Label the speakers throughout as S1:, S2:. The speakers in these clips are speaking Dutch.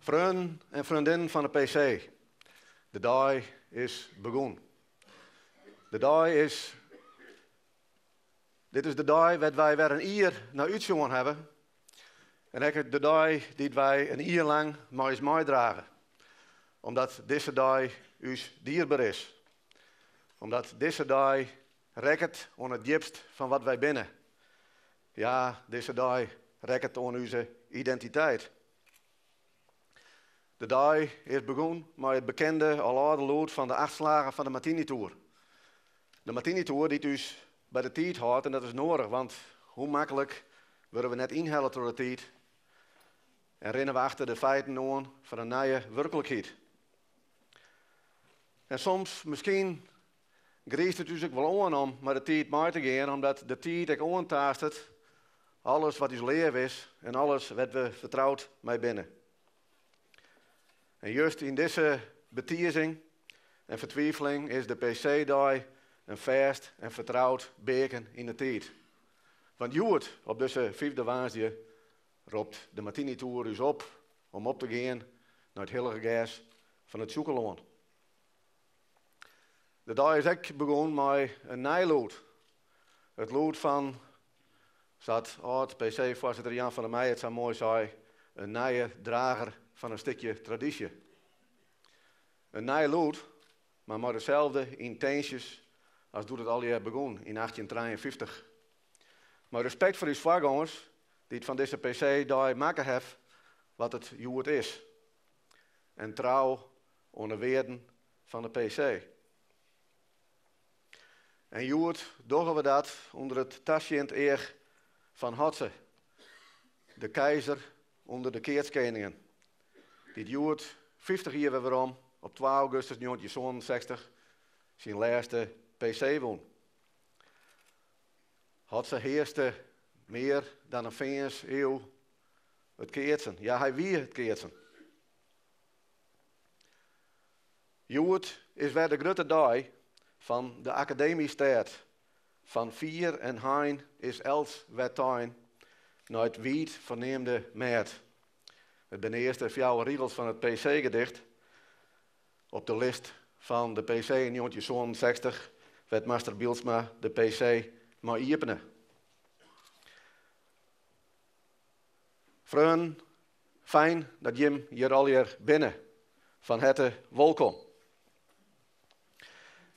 S1: Vrienden en vriendinnen van de PC, de dag is begonnen. Dit is de dag waar wij weer een uur naar uitzien hebben. En ook de dag die wij een uur lang met ons meedragen. Omdat deze dag ons dierbaar is. Omdat deze dag rekt aan het diepst van wat wij binnen. Ja, deze dag rekt aan onze identiteit. De dag is begonnen met het bekende aloude lood van de 8 slagen van de Martini Tour. De Martini Tour die dus bij de tijd houdt en dat is nodig, want hoe makkelijk worden we net inhalen door de tijd en rennen we achter de feiten aan van een nieuwe werkelijkheid. En soms, misschien griest het dus ook wel aan om met de tijd mee te gaan, omdat de tijd ook aantastet alles wat ons leven is en alles wat we vertrouwd mee binnen. En juist in deze betierzing en vertwijfeling is de PC-dag een vast en vertrouwd beken in de tijd. Want juist op deze 5e woensdag roept de Martini Tour dus op om op te gaan naar het heilige gas van het Zoekeloon. De dag is ook begonnen met een nijlood. Het lood van, zat oud-PC-voorzitter Jan van der Meij het zo mooi zei, een nieuwe drager van een stukje traditie. Een nieuw lood, maar met dezelfde intenties als toen het al jaar begon in 1853. Maar respect voor uw voorgangers die het van deze PC-dag maken hebben wat het juist is. En trouw aan de waarden van de PC. En juist doen we dat onder het tasjend eer van Hotze, de keizer onder de keertskoningen. Die juist 50 jaar waarom op 12 augustus 1967 zijn laatste PC won. Hotze heerste meer dan een 5 eeuw het keertsen. Ja, hij wie het keertsen. Juist is weer de grote dag van de academiestijd. Van 4 en hein is els wetijn naar het wied verneemde maat. Het ben de eerste 4 regels van het PC-gedicht. Op de lijst van de PC in 1967 werd Master Bielsma de PC maar iepenen. Vrienden, fijn dat Jim hier al hier binnen. Van harte welkom.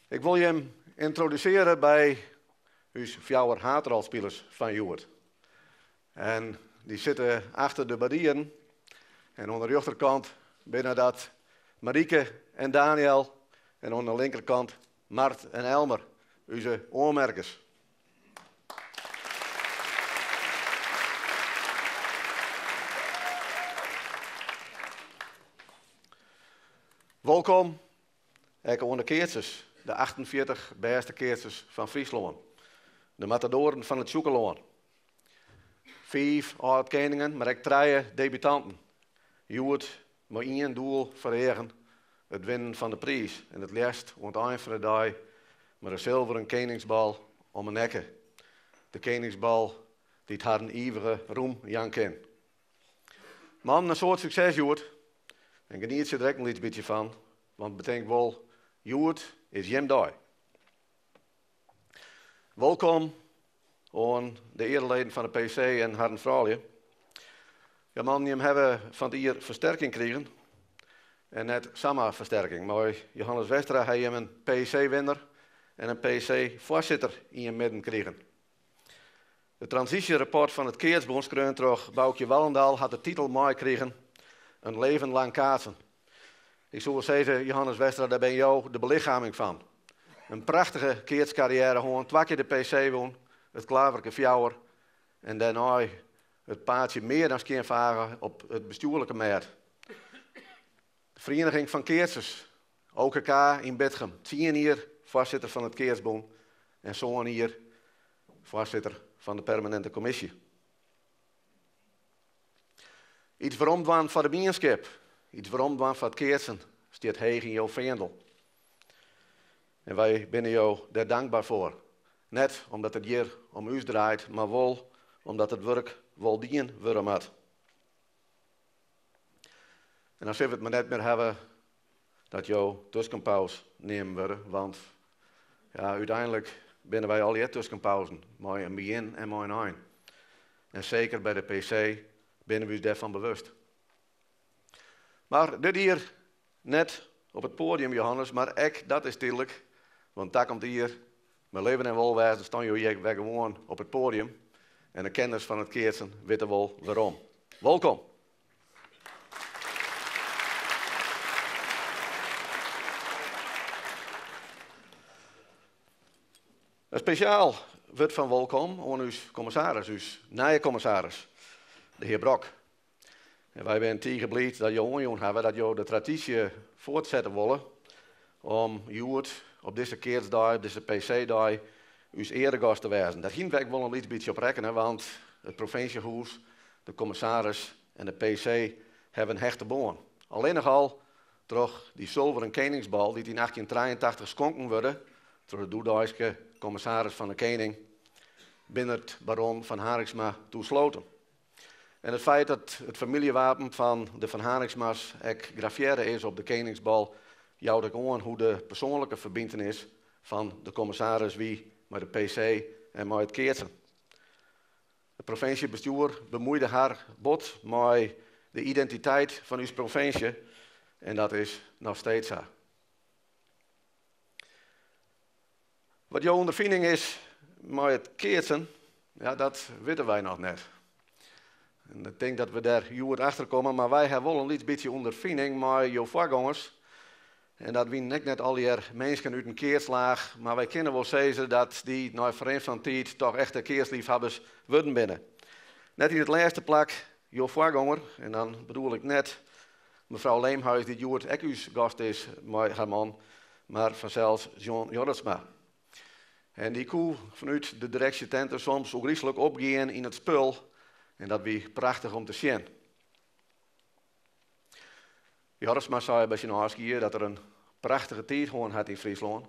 S1: Ik wil je hem introduceren bij uw 4 hateralspelers van Juwert. En die zitten achter de barrieren. En aan de rechterkant binnen dat Marieke en Daniel. En aan de linkerkant Mart en Elmer, onze oormerkers. Welkom, ook aan de keertjes, de 48 beste keertjes van Friesland. De matadoren van het Zoekeloon. 5 oud-keningen, maar ook 3 debutanten. Juwert met 1 doel verhegen, het winnen van de prijs. En het laatst aan het eind van de dag met een zilveren koningsbal om een nekken. De koningsbal die het haar een eeuwige roem janken. Man, een soort succes, Juwert. En geniet je er ook een beetje van, want betekent wel, Juwert is jem dag. Welkom aan de eerleden van de PC en haar vrouwje. Ja man, je hebben van het hier versterking gekregen. En net Sama-versterking. Maar Johannes Westra heeft hem een PC-winner en een PC-voorzitter in je midden gekregen. De transitierapport van het Keertsbond schreeuwt terug. Boukje Wallendaal had de titel mooi gekregen. Een leven lang kaatsen. Ik zou wel zeggen, Johannes Westra, daar ben jou de belichaming van. Een prachtige keertscarrière, gewoon 2 keer de PC won, het klaverke fjouwer en daarna het paardje meer dan keer varen op het bestuurlijke maat. De Vereniging van Keertsers, OKK in Bedgem, 10 hier voorzitter van het Keertsbond en zo'n hier voorzitter van de permanente commissie. Iets veromdwaan van de bienskip, iets veromdwaan van het Keertsen, staat heeg in jouw vendel. En wij binnen jou daar dankbaar voor. Net omdat het hier om u draait, maar wel omdat het werk wel dien worden moet. En dan zullen we het maar net meer hebben dat jou tussenpauze nemen worden, want ja, uiteindelijk binnen wij al die tussenpauzen, maar een begin en maar een eind. En zeker bij de PC binnen we ons daarvan bewust. Maar dit hier net op het podium, Johannes, maar ik, dat is tijdelijk, want daar komt hier, mijn leven en welwijze staan jullie weer gewoon op het podium. En de kenners van het Keertsen weten wel waarom. Welkom. Een speciaal wordt van welkom aan uw commissaris, uw nieuwe commissaris, de heer Brok. En wij zijn tegenblijd dat jullie hebben dat jullie de traditie voortzetten willen om jullie op deze Keertsdag, op deze PC-dag, uw eregast te wijzen. Daar ging ik wel een beetje op rekenen, want het provinciehuis, de commissaris en de PC hebben een hechte boon. Alleen nogal door die zilveren koningsbal die in 1883 geschonken werden door de Doedijkse commissaris van de Koning binnen het baron van Hariksma toesloten. En het feit dat het familiewapen van de Van Hariksma's grafiëre is op de koningsbal, jouwt ook aan hoe de persoonlijke verbintenis van de commissaris wie met de PC en met het Keertsen. Het provinciebestuur bemoeide haar bot met de identiteit van uw provincie en dat is nog steeds zo. Wat jouw ondervinding is met het Keertsen, ja, dat weten wij nog net. En ik denk dat we daar goed achter komen, maar wij hebben wel een beetje ondervinding met jouw voorgangers. En dat zijn net al die mensen uit een keerslaag, maar wij kunnen wel zeggen dat die na verleden van tijd toch echte keersliefhebbers worden binnen. Net in het laatste plak, jouw voorganger, en dan bedoel ik net mevrouw Leemhuis, die Joert Ekhuis gast is met haar man, maar vanzelfs John Jorritsma. En die koe vanuit de directie tenten soms ook rieselijk opgaan in het spul. En dat was prachtig om te zien. Jorritsma zei bij zijn afscheid dat er een prachtige tijd gewoon had in Friesland.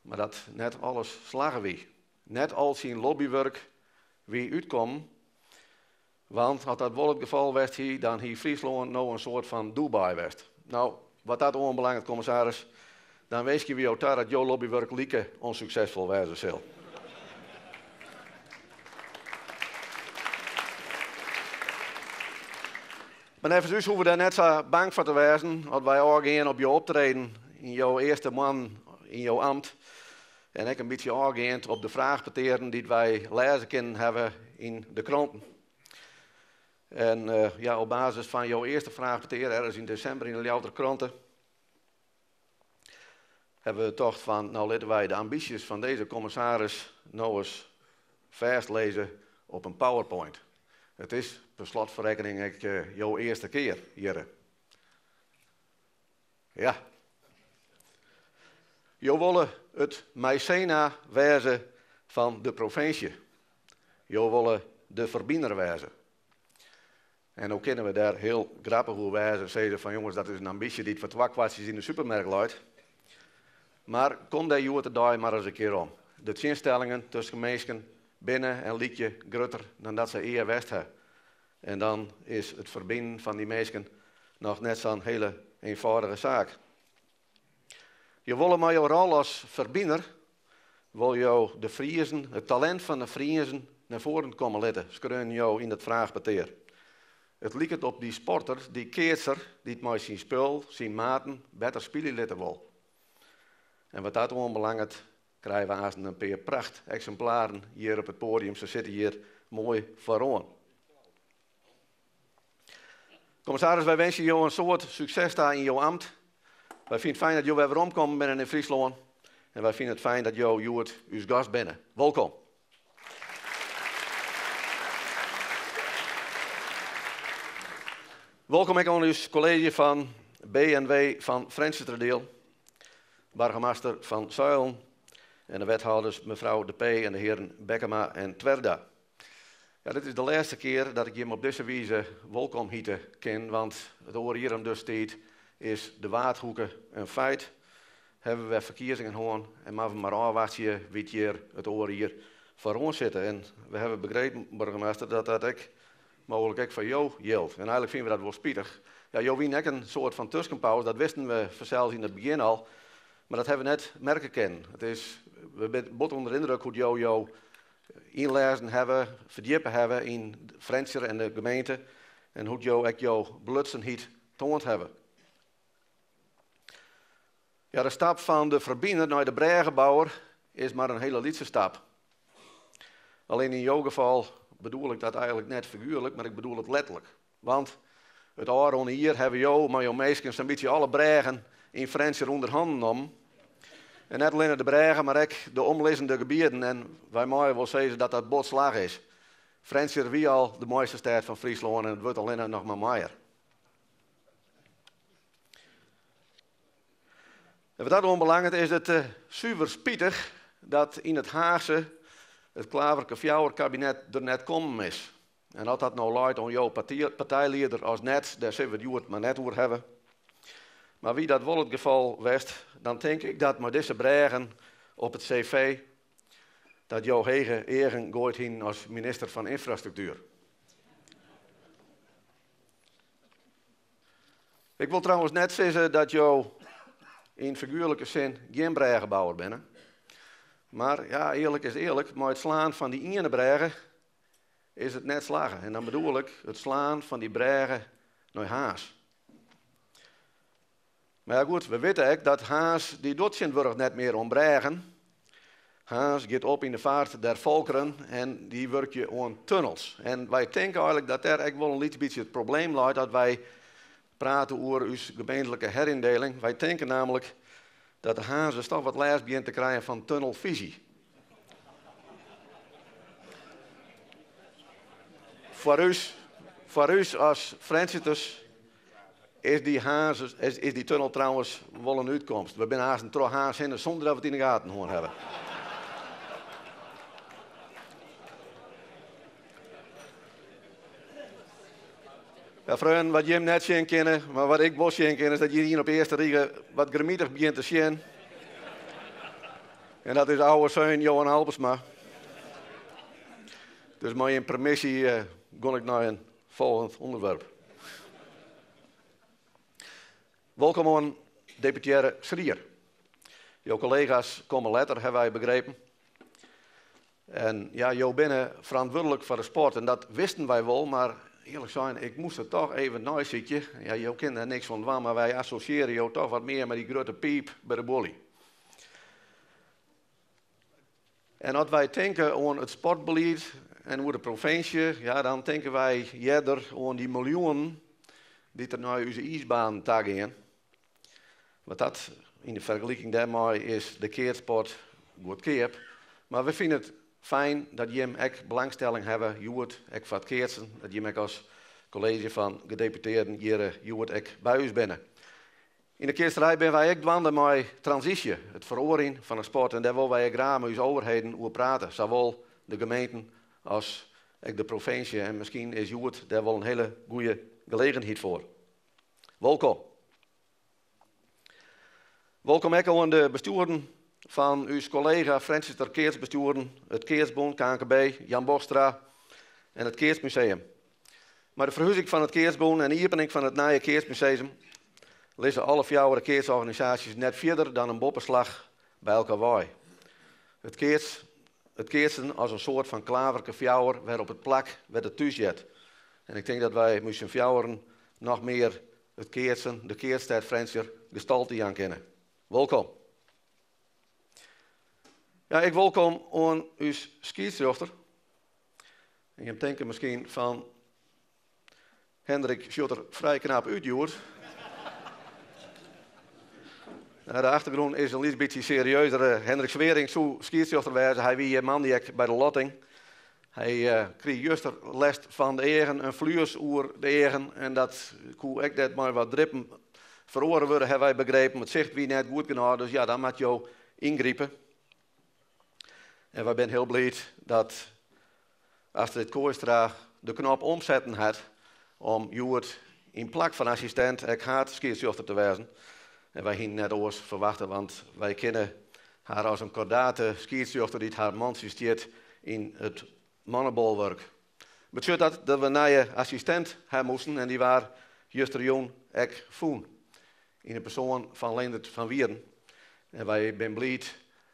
S1: Maar dat net alles slagen wie. Net als zijn lobbywerk wie uitkomen. Want als dat wel het geval was hier, dan hier Friesland nou een soort van Dubai was. Nou, wat dat onbelangrijk, commissaris, dan wees je wie jou daar dat jouw lobbywerk lieke onsuccesvol wezen zal. Maar even dus hoeven we daar net zo bang voor te wezen, als wij aangaan op je optreden in jouw eerste man in jouw ambt. En ik een beetje aangaand op de vraagpateren die wij lezen kunnen hebben in de kranten. En ja, op basis van jouw eerste vraagpateer, ergens in december in de Louter kranten, hebben we toch van, nou laten wij de ambities van deze commissaris nou eens vastlezen op een PowerPoint. Het is per slotverrekening jouw eerste keer hier. Ja. Je willen het Mycena wezen van de provincie. Je willen de verbinder wezen. En ook kennen we daar heel grappig hoe wijzen zeggen van jongens, dat is een ambitie die het voor twakwartjes in de supermarkt luidt. Maar kom daar joh daar maar eens een keer om. De instellingen tussen mensen binnen en liedje groter dan dat ze eer west hebben. En dan is het verbinden van die mensen nog net zo'n hele eenvoudige zaak. Je wil maar jouw rol als verbinder, wil jou de Friezen, het talent van de Friezen naar voren komen letten. Schreun jou in het vraagpateer. Het lijkt op die sporter, die keerser, die het met zijn spul, zijn maten, beter spelen letten wil. En wat dat onbelangrijk, krijgen we als een paar pracht exemplaren hier op het podium. Ze zitten hier mooi vooraan. Commissaris, wij wensen jou een soort succes daar in jouw ambt. Wij vinden het fijn dat jullie weer omkomen binnen in Friesland. En wij vinden het fijn dat jullie uw gast binnen. Welkom. Welkom ik aan uw college van B&W van Frensterdeel, burgemeester van Zuilen en de wethouders mevrouw De P. en de heren Bekkema en Twerda. Ja, dit is de laatste keer dat ik je op deze wijze welkom hieten ken, want het oor hier om dus tijd is de Waardhoeken een feit. Hebben we verkiezingen gewoon en maar we maar afwachten wie hier het oor hier voor ons zitten. En we hebben begrepen, burgemeester, dat dat ik mogelijk ook voor jou geldt. En eigenlijk vinden we dat wel spietig. Ja, jou wien ook een soort van tussenpauze, dat wisten we vanzelfs in het begin al. Maar dat hebben we net merken kennen. We zijn bot onder de indruk hoe jou inlezen hebben, verdiepen hebben in Frencher en de gemeente. En hoe jouw belutsenheid toont hebben. Ja, de stap van de verbinder naar de bregenbouwer is maar een hele lietse stap. Alleen in jouw geval bedoel ik dat eigenlijk net figuurlijk, maar ik bedoel het letterlijk. Want het Aron hier hebben jou, maar jouw meeskens een beetje alle bregen in Frencher onder handen genomen. En net alleen de bregen, maar ook de omliggende gebieden. En wij mogen wel zeggen dat dat botslag is. Frencher wie al de mooiste stad van Friesland en het wordt alleen nog maar mooier. En wat dat onbelangrijk is het super spietig dat in het Haagse het Klaverke Fjouwer-kabinet er net komen is. En dat dat nou luidt aan jouw partijleider als net, daar zullen we het maar net over hebben. Maar wie dat wel het geval wist, dan denk ik dat met deze bregen op het cv, dat jouw hege eren gooit heen als minister van Infrastructuur. Ik wil trouwens net zeggen dat jou in figuurlijke zin geen bregenbouwer bent. Maar ja, eerlijk is eerlijk, maar het slaan van die ene bregen is het net slagen. En dan bedoel ik het slaan van die bregen naar Haas. Maar ja goed, we weten ook dat Haas, die doet zijn werk net meer om bregen. Haas gaat op in de vaart der volkeren en die werkt je aan tunnels. En wij denken eigenlijk dat daar ook wel een beetje het probleem ligt dat wij praten over uw gemeentelijke herindeling. Wij denken namelijk dat de Haas toch wat les begint te krijgen van tunnelvisie. Voor u als Franciscus is die tunnel trouwens wel een uitkomst. We zijn haast een haas in zonder dat we het in de gaten gewoon hebben. Ja, vrienden, wat Jim net zien kennen, maar wat ik wel zien ken, is dat je hier op de eerste riegen wat gramietig begint te zien. En dat is oude zoon Johan Halbersma. Dus met je permissie ga ik naar een volgend onderwerp. Welkom aan deputaire Schrier. Jouw collega's komen later, hebben wij begrepen. En ja, jou bent verantwoordelijk voor de sport en dat wisten wij wel, maar eerlijk zijn, ik moest er toch even nazitten. Ja, jou kent er niks van, maar wij associëren jou toch wat meer met die grote piep bij de bolie. En als wij denken aan het sportbeleid en hoe de provincie, ja, dan denken wij eerder aan die miljoenen die er naar onze ijsbaan gaan. Want dat, in de vergelijking daarmee, is de keersport goedkoop. Maar we vinden het fijn dat je ook belangstelling hebben, Joert, ook voor het keersen, dat je ook als college van gedeputeerden hier Joert ook bij ons binnen. In de keersterij ben wij ook dwanden met transitie, het veroring van de sport. En daar willen wij graag met onze overheden over praten. Zowel de gemeenten als ook de provincie. En misschien is Joert daar wel een hele goede gelegenheid voor. Welkom. Welkom ook aan de bestuurden van uw collega Franciscus Keersbestuurden, het Keersbond, KNKB, Jan Bostra en het Keersmuseum. Maar de verhuizing van het Keersbond en de opening van het nieuwe Keersmuseum lezen alle fjouwere keersorganisaties net verder dan een boppenslag bij elkaar waai. Het keersen als een soort van klaverke fjouwer werd op het plak werd het thuis zet. En ik denk dat wij moesten fjouweren nog meer het keersen, de keerstad Frencher, gestalte aan kennen. Welkom. Ja, ik welkom aan uw scheidsrechter. En je denkt misschien van Hendrik Schutter vrij knap uitgevoerd. De achtergrond is een beetje serieuzer. Hendrik Zwering zou scheidsrechter wezen. Hij was een man die bij de lotting. Hij kreeg juist les van de egen, een vluurs oer de egen. En dat kon ik dat maar wat drippen veroren worden, hebben wij begrepen. Het zicht wie net goed genoeg, dus ja, dan moet je ingrijpen. En wij zijn heel blij dat Astrid Kooistra de knop omzetten had om Joert in plak van assistent en gaat scheidsrechter te wezen. En wij gingen net oors verwachten, want wij kennen haar als een kordate scheidsrechter die haar man assisteert in het mannenbolwerk. betekent dat we een nieuwe assistent hebben moesten en die was juster ek voen. In de persoon van Leendert van Wieren. En wij zijn blij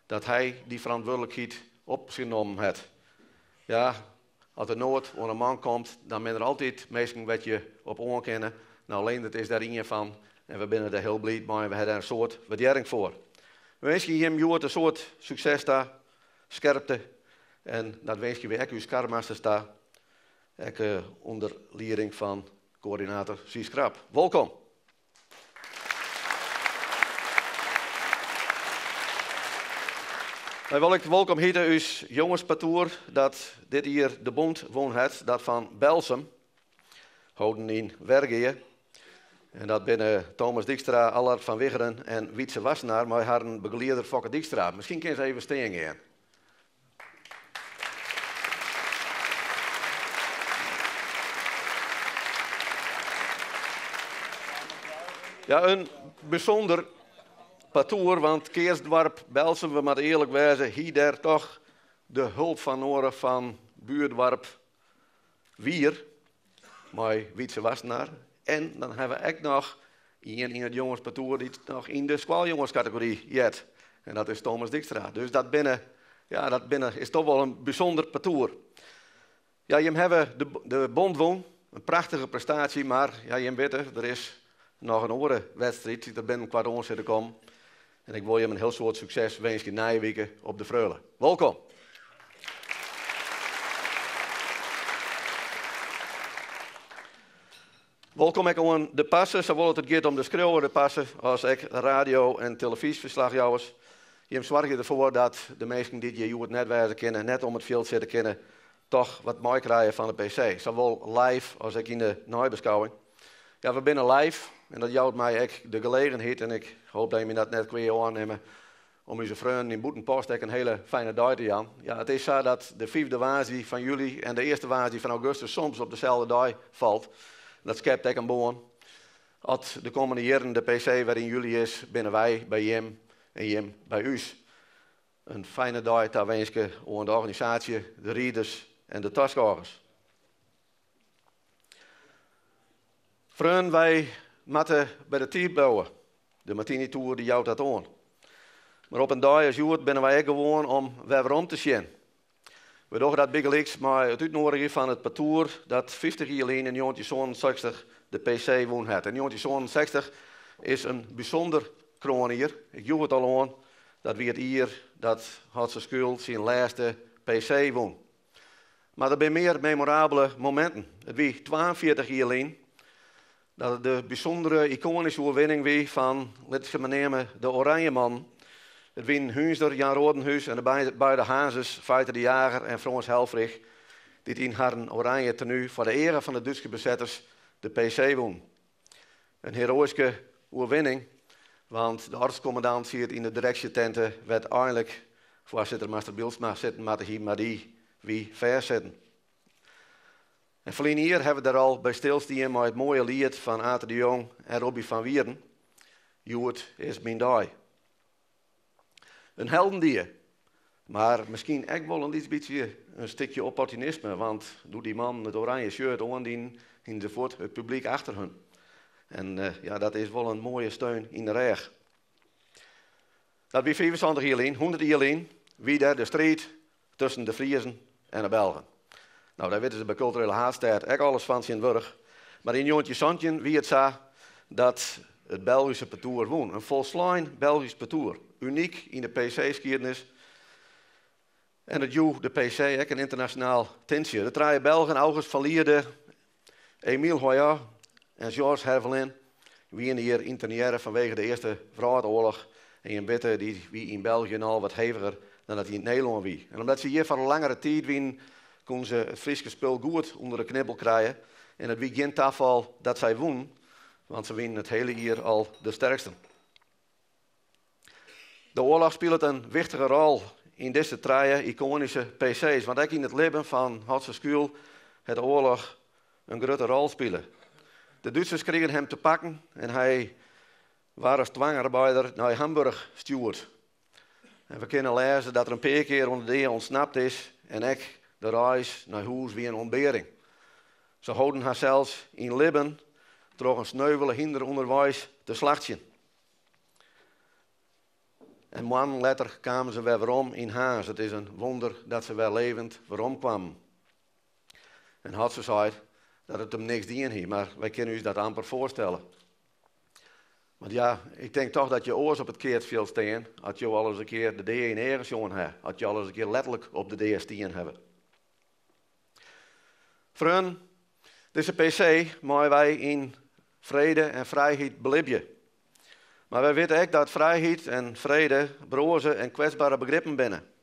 S1: dat hij die verantwoordelijkheid op zich genomen heeft. Ja, als er nood aan een man komt, dan zijn er altijd mensen wat je op oorkennen. Nou, Leendert is daar een van. En we zijn er heel blij mee. We hebben daar een soort waardering voor. We wensen hem een soort succes daar, scherpte. En dat wens je weer ook uw skarmaster daar. Ik onder leiding van coördinator Sies Krap. Welkom. Wij wil ik welkom heten uw jongenspatoer dat dit hier de bond woon het, dat van Belsum, houden in Wergeer. En dat binnen Thomas Dijkstra, Allard van Wicheren en Wietse Wassenaar, maar haar een begeleider Fokke Dijkstra. Misschien kun je even steen gaan. Ja, een bijzonder patoer, want Keersdorp, Belsum, we moeten eerlijk wezen, hier daar toch de hulp van nodig van buurdorp Wier, maar Wietse Wassenaar. En dan hebben we ook nog iemand in het jongenspatoer die nog in de squaljongenscategorie jet. En dat is Thomas Dijkstra. Dus dat binnen is toch wel een bijzonder patoer. Ja, je hebben de bond won, een prachtige prestatie, maar ja, je weet er is nog een andere wedstrijd die er binnen kwart ons zitten komen. En ik wil je een heel soort succes wensen na je weken op de Vreulen. Welkom. Welkom ook aan de passen, zowel het gaat om de schreeuwende passen als ik radio- en televisieverslagjouwers. Je zorgt ervoor dat de mensen die je het net wijzen kennen, net om het veld zitten kennen, toch wat mooi krijgen van de PC. Zowel live als ik in de nabeschouwing. Ja, we zijn live en dat jouwt mij ook de gelegenheid en ik hoop dat je me dat net kwijt aannemen om onze vrienden in Boetenpost een hele fijne dag te gaan. Ja, het is zo dat de 5e wazie van juli en de eerste wazie van augustus soms op dezelfde dag valt. Dat schept ik een boon. Als de komende jaren de PC waarin juli is, binnen wij bij Jim en Jim bij u. Een fijne dag daar wens ik aan de organisatie, de rieders en de taskhouders. Vrienden, wij moeten bij de team bouwen. De Martini Tour die jouwt dat aan. Maar op een dag als juist binnen wij gewoon om weer om te zien. We doen dat bigelijks, maar het uitnodigen van het patoer dat 50 jaar geleden in 1967 de PC woon had. En 1967 is een bijzonder kroon hier. Ik joeg het al aan dat wie het hier, dat had zijn school zijn laatste PC woon. Maar er zijn meer memorabele momenten. Het was 42 jaar geleden dat het de bijzondere iconische overwinning was van, laten we maar nemen, de Oranjeman. Het wien Hunsder, Jan Rodenhuis en de beide Hazes, Feiter de Jager en Frans Helfrich, die in haar oranje tenue voor de ere van de Duitse bezetters de PC won. Een heroïsche overwinning, want de artscommandant ziet in de directietenten werd eindelijk voorzitter Master Bielsma zitten, maar die wie verzitten. En verleden hier hebben we daar al bij stilstaan met het mooie lied van Ater de Jong en Robbie van Wieren. Joet is mijn dag. Een heldendier. Maar misschien ook wel een stukje opportunisme. Want doe die man het oranje shirt aandien in de voet het publiek achter hun. En ja, dat is wel een mooie steun in de reg. Dat wie 25 jaar geleden, 100 jaar geleden, wie daar de strijd tussen de Friezen en de Belgen. Nou, daar weten ze bij culturele haatstijd ook alles van zijn wurg. Maar in Joontje Santjen wie het zei dat het Belgische patoer won. Een volslijn Belgisch patoer. Uniek in de PC-geschiedenis. En het joeg de PC, een internationaal tintje. De drie Belgen, August van Lierde, Emile Hoya en Georges Hervelin, wie hier interneren vanwege de Eerste Wereldoorlog. En je bitte die wie in België al wat heviger dan dat hij in Nederland wie. En omdat ze hier voor een langere tijd wien, kon ze het Friese spul goed onder de knibbel krijgen. En het wie geen tafel dat zij won, want ze winnen het hele jaar al de sterkste. De oorlog speelt een wichtige rol in deze drie iconische PC's. Want ook in het leven van Hotse School het oorlog een grote rol spelen. De Duitsers kregen hem te pakken en hij was als dwangarbeider naar Hamburg gestuurd. En we kunnen lezen dat er een paar keer onder de ontsnapt is en ik de reis naar huis weer een ontbering. Ze houden haar zelfs in Libben door een sneuvele hinder onderwijs te slachten. En maanden later kwamen ze weer om in huis. Het is een wonder dat ze weer levend weer kwamen. En had ze gezegd dat het hem niks dien heeft, maar wij kunnen ons dat amper voorstellen. Want ja, ik denk toch dat je oors op het keert veel staan, had je al eens een keer de D in ergens jongen hebben, had je al eens een keer letterlijk op de D staan hebben. Vrienden, deze PC mogen wij in vrede en vrijheid beleven. Maar wij weten ook dat vrijheid en vrede broze en kwetsbare begrippen binnen.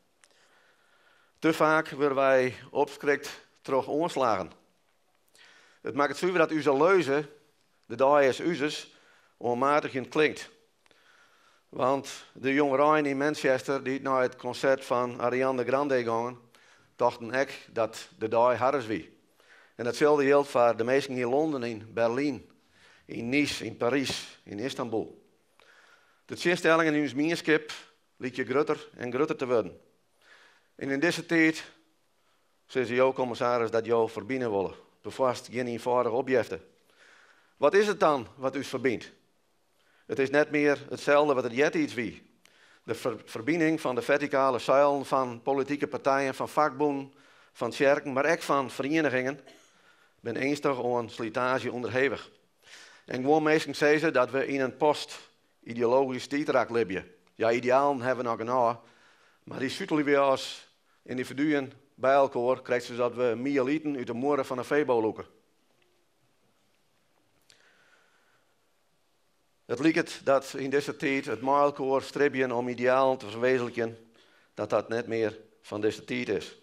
S1: Te vaak worden wij opschrikt terug onslagen. Het maakt het zuiver dat u zal leuzen, de dag is uzes, onmatig klinkt. Want de jongeren in Manchester die naar het concert van Ariana Grande gingen, dachten ook dat de dag hard wie. En datzelfde geldt voor de meesten in Londen, in Berlijn, in Nice, in Parijs, in Istanbul. De zinstellingen in ons mierskip liet je grutter en grutter te worden. En in deze tijd, zei ze jou, commissaris, dat jou verbinden willen. Bevast geen eenvoudige objecten. Wat is het dan wat u verbindt? Het is net meer hetzelfde wat het jet iets wie. De verbinding van de verticale zuilen van politieke partijen, van vakbonden, van kerken, maar ook van verenigingen, ben eenstig aan slijtage onderhevig. En gewoon meestal zeggen ze dat we in een post-ideologisch tijdrak leven. Ja, idealen hebben we nog genoeg, maar die suttelen we als individuen bij elkaar, krijgt ze dat we meer lieten uit de moeren van een veebouw loeken. Het lijkt dat in deze tijd het met elkaar streven om idealen te verwezenlijken, dat net meer van deze tijd is.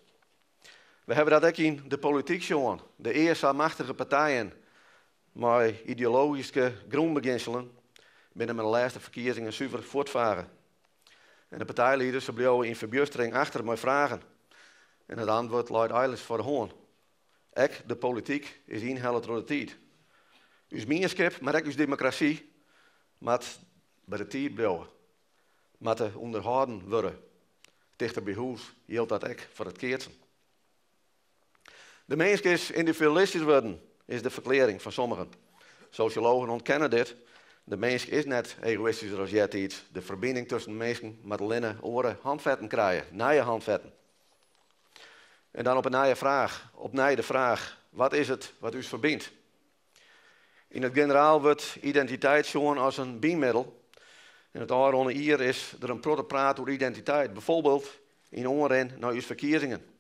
S1: We hebben dat ook in de politiek gezien. De eerste machtige partijen met ideologische grondbeginselen binnen met de laatste verkiezingen zuiver voortvaren. En de partijleiders ze bleven in verbustering achter met vragen. En het antwoord luidt eigenlijk voor de hand. Ook de politiek is inhellend door de tijd. Uw gemeenschap, maar ook uw democratie, moet bij de tijd blijven. Moet onderhouden worden. Dichter bij huis geldt dat ook voor het keertsen. De mens is individualistisch worden, is de verklaring van sommigen. Sociologen ontkennen dit. De mens is net egoïstischer als jij iets. De verbinding tussen mensen met alleen oren handvetten krijgen, nieuwe handvetten. En dan op de vraag, wat is het wat u verbindt? In het generaal wordt identiteit gezien als een biemiddel. In het aanronde hier is er een protte praat over identiteit. Bijvoorbeeld in onren naar uw verkiezingen.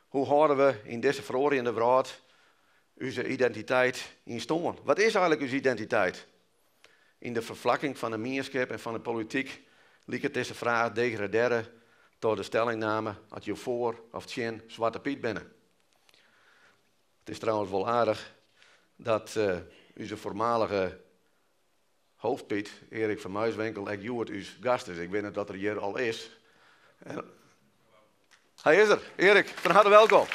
S1: Hoe houden we in deze veroordeelde wereld onze identiteit in stand? Wat is eigenlijk uw identiteit? In de vervlakking van de gemeenschap en van de politiek lijkt deze vraag degraderen tot de stellingname dat je voor of tegen Zwarte Piet bent. Het is trouwens wel aardig dat onze voormalige hoofdpiet, Erik van Muiswinkel, ook Joert, uw gast is. Ik weet niet dat er hier al is. Hij is er. Erik, van harte welkom.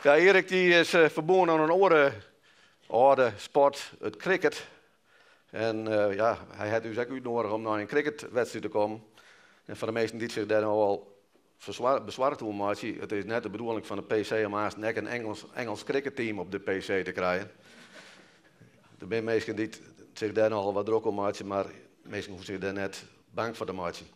S1: Ja, Erik die is verbonden aan een oude sport, het cricket. En ja, hij had dus ook uitgenodigd om naar een cricketwedstrijd te komen. En voor de meesten die zich daar nou al bezwaard toe maken, het is net de bedoeling van de PC om haast net een Engels cricketteam op de PC te krijgen. Er zijn mensen die zich daar nogal wat druk om maken, maar mensen hoeven zich daar net bang voor te maken.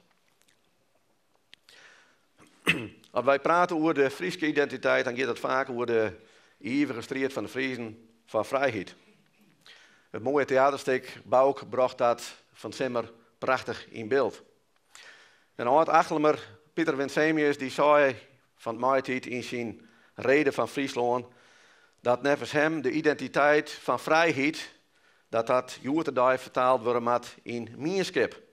S1: Als wij praten over de Friese identiteit, dan gaat het vaak over de eeuwige strijd van de Friezen van vrijheid. Het mooie theaterstuk Bouk bracht dat van Simmer prachtig in beeld. En oud-Achlemer Pieter Winsemius die zei van het maaitijd in zijn reden van Friesland dat nevens hem de identiteit van vrijheid dat joerterdij vertaald wordt met in mierskip.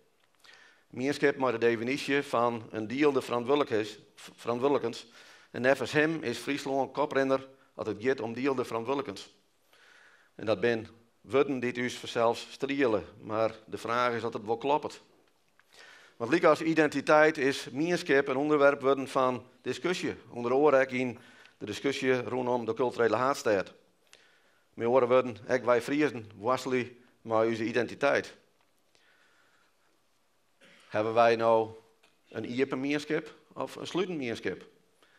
S1: Mierskip maar de definitie van een deelde verantwoordelijkens. En nevens hem is Friesland koprenner als het gaat om deelde verantwoordelijkens. En dat ben woorden die u zelfs strielen, maar de vraag is of het wel klopt. Want liek als identiteit is mierskip een onderwerp worden van discussie. Onder andere in de discussie rondom de culturele haatstaat. Met andere woorden, ook wij Friesen worstelen met onze identiteit. Hebben wij nou een iepen mierskip of een sluitend mierskip?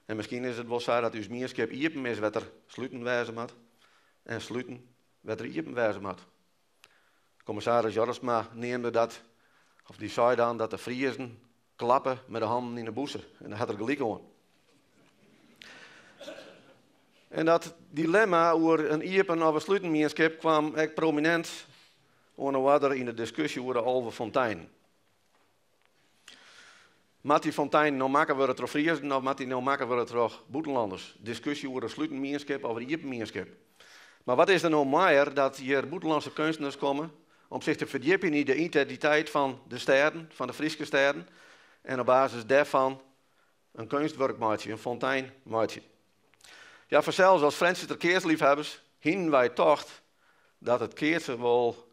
S1: En misschien is het wel zo dat uw gemeenschap iepen is wat er sluiten wezen moet. En sluiten wat er iepen wezen moet. Commissaris Jorisma neemde dat, of die zei dan dat de Friesen klappen met de handen in de boezer. En dat had er gelijk aan. En dat dilemma over een iepen of een sluitengemeenschap kwam echt prominent onder water in de discussie over de Alve Fontein. Moet die fontein nou maken worden door Friesen of moet die nou maken worden door buitenlanders? Discussie over de sluitengemeenschap of de iepengemeenschap. Maar wat is er nou meer dat hier buitenlandse kunstenaars komen om zich te verdiepen in de identiteit van de steden, van de Friese steden, en op basis daarvan een kunstwerk maken, een fontein maken. Ja, voor zelfs als Franse keersliefhebbers hinden wij toch dat het keersen wel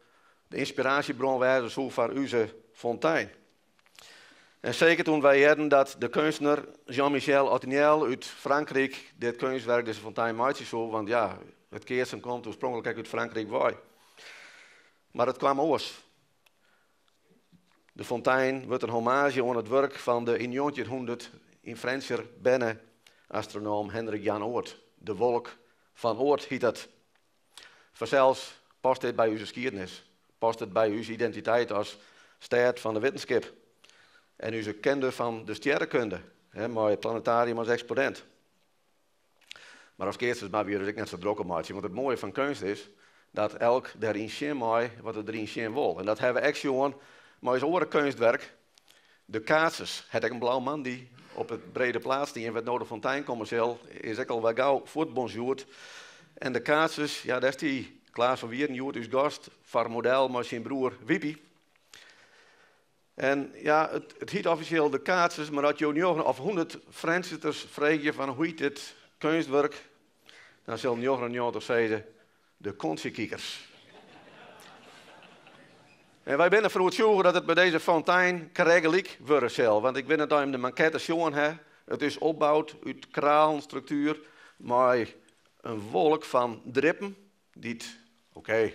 S1: de inspiratiebron was zo voor onze fontein. En zeker toen wij hadden dat de kunstenaar Jean-Michel Otiniel uit Frankrijk dit kunstwerk, deze fontein maakte zo, want ja, het keersen komt oorspronkelijk uit Frankrijk wij. Maar het kwam oors. De fontein wordt een hommage aan het werk van de in 1900 in Franser benne astronoom Hendrik Jan Oort. De wolk van Oort heet het. Vanzelfs past dit bij onze geschiedenis. Past het bij onze identiteit als stad van de wetenschap. En onze kende van de sterrenkunde. Maar het planetarium als exponent. Maar als eerste maar weer ik net zo druk op maatje. Want het mooie van kunst is dat elk daarin zien mooi wat het erin zien wil. En dat hebben we echt gewoon maar is oren kunstwerk. De kaatsers. Het een blauw man die op het brede plaats die in het Noorder Fontein commercieel is ook al wel gauw voortbonjourd. En de kaatsers, ja, dat is die Klaas van Wierden, Joert, uw gast, van model met zijn broer Wiepie. En ja, het heet officieel de kaatsers, maar dat je nu of 100 Franseters vraag je van hoe heet dit kunstwerk, dan zullen 99 zeggen de kontjekiekers. En wij zijn ervoor zorgen dat het bij deze fontein kregelijk worden zal. Want ik ben het aan de maquette zien. Het is opgebouwd uit kraalstructuur, maar een wolk van drippen, die